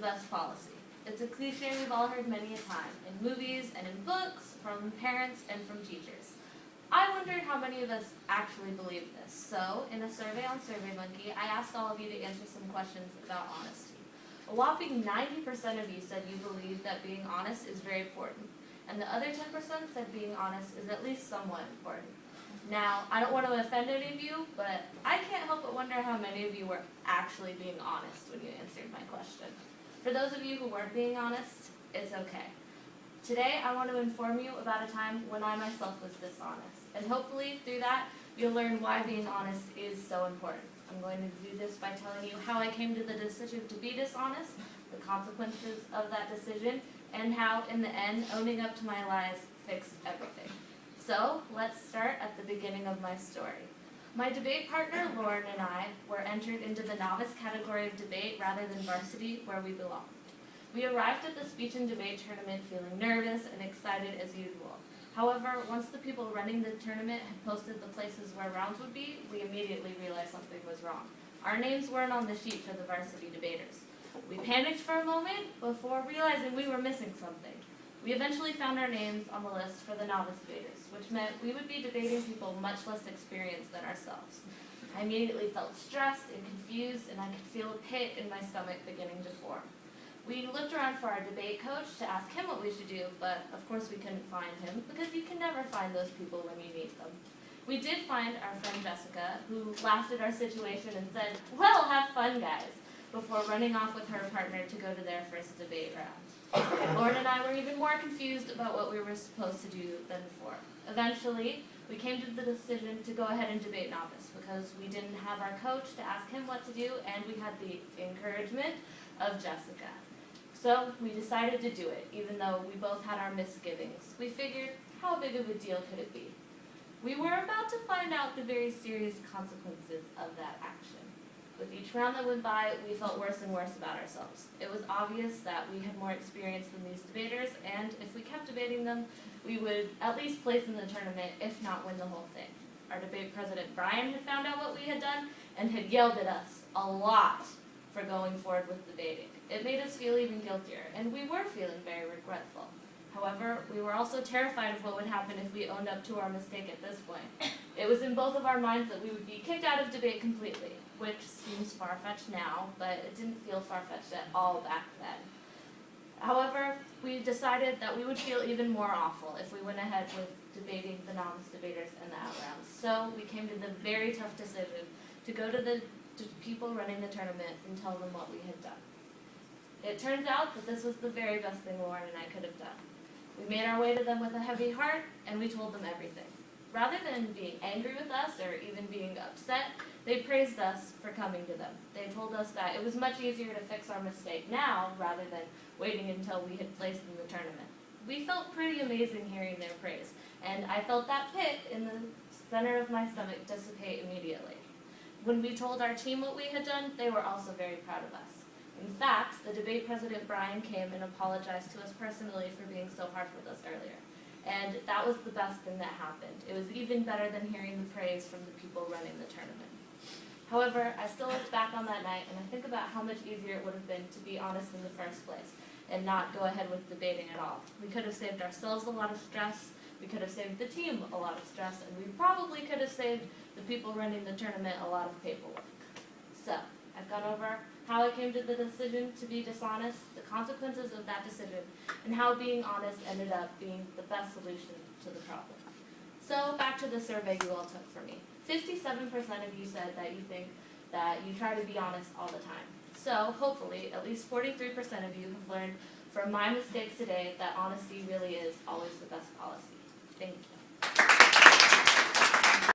best policy. It's a cliche we've all heard many a time, in movies and in books, from parents and from teachers. I wondered how many of us actually believe this. So, in a survey on SurveyMonkey, I asked all of you to answer some questions about honesty. A whopping 90% of you said you believe that being honest is very important, and the other 10% said being honest is at least somewhat important. Now, I don't want to offend any of you, but I can't help but wonder how many of you were actually being honest when you answered my question. For those of you who weren't being honest, it's okay. Today, I want to inform you about a time when I myself was dishonest, and hopefully through that, you'll learn why being honest is so important. I'm going to do this by telling you how I came to the decision to be dishonest, the consequences of that decision, and how, in the end, owning up to my lies fixed everything. So, let's start at the beginning of my story. My debate partner, Lauren, and I were entered into the novice category of debate rather than varsity, where we belonged. We arrived at the speech and debate tournament feeling nervous and excited as usual. However, once the people running the tournament had posted the places where rounds would be, we immediately realized something was wrong. Our names weren't on the sheet for the varsity debaters. We panicked for a moment before realizing we were missing something. We eventually found our names on the list for the novice debaters, which meant we would be debating people much less experienced than ourselves. I immediately felt stressed and confused, and I could feel a pit in my stomach beginning to form. We looked around for our debate coach to ask him what we should do, but of course we couldn't find him, because you can never find those people when you need them. We did find our friend Jessica, who laughed at our situation and said, "Well, have fun, guys," before running off with her partner to go to their first debate round. Lauren and I were even more confused about what we were supposed to do than before. Eventually, we came to the decision to go ahead and debate novice, because we didn't have our coach to ask him what to do, and we had the encouragement of Jessica. So we decided to do it, even though we both had our misgivings. We figured, how big of a deal could it be? We were about to find out the very serious consequences of that action. With each round that went by, we felt worse and worse about ourselves. It was obvious that we had more experience than these debaters, and if we kept debating them, we would at least place in the tournament, if not win the whole thing. Our debate president, Brian, had found out what we had done and had yelled at us a lot for going forward with debating. It made us feel even guiltier, and we were feeling very regretful. However, we were also terrified of what would happen if we owned up to our mistake at this point. It was in both of our minds that we would be kicked out of debate completely, which seems far-fetched now, but it didn't feel far-fetched at all back then. However, we decided that we would feel even more awful if we went ahead with debating the novice debaters in the out-rounds. So we came to the very tough decision to go to the people running the tournament and tell them what we had done. It turns out that this was the very best thing Lauren and I could have done. We made our way to them with a heavy heart, and we told them everything. Rather than being angry with us or even being upset, they praised us for coming to them. They told us that it was much easier to fix our mistake now rather than waiting until we had placed in the tournament. We felt pretty amazing hearing their praise, and I felt that pit in the center of my stomach dissipate immediately. When we told our team what we had done, they were also very proud of us. In fact, the debate president, Brian, came and apologized to us personally for being so harsh with us earlier. And that was the best thing that happened. It was even better than hearing the praise from the people running the tournament. However, I still look back on that night and I think about how much easier it would have been to be honest in the first place and not go ahead with debating at all. We could have saved ourselves a lot of stress, we could have saved the team a lot of stress, and we probably could have saved the people running the tournament a lot of paperwork. So, I've gone over how I came to the decision to be dishonest, the consequences of that decision, and how being honest ended up being the best solution to the problem. So back to the survey you all took for me. 57% of you said that you think that you try to be honest all the time. So hopefully at least 43% of you have learned from my mistakes today that honesty really is always the best policy. Thank you.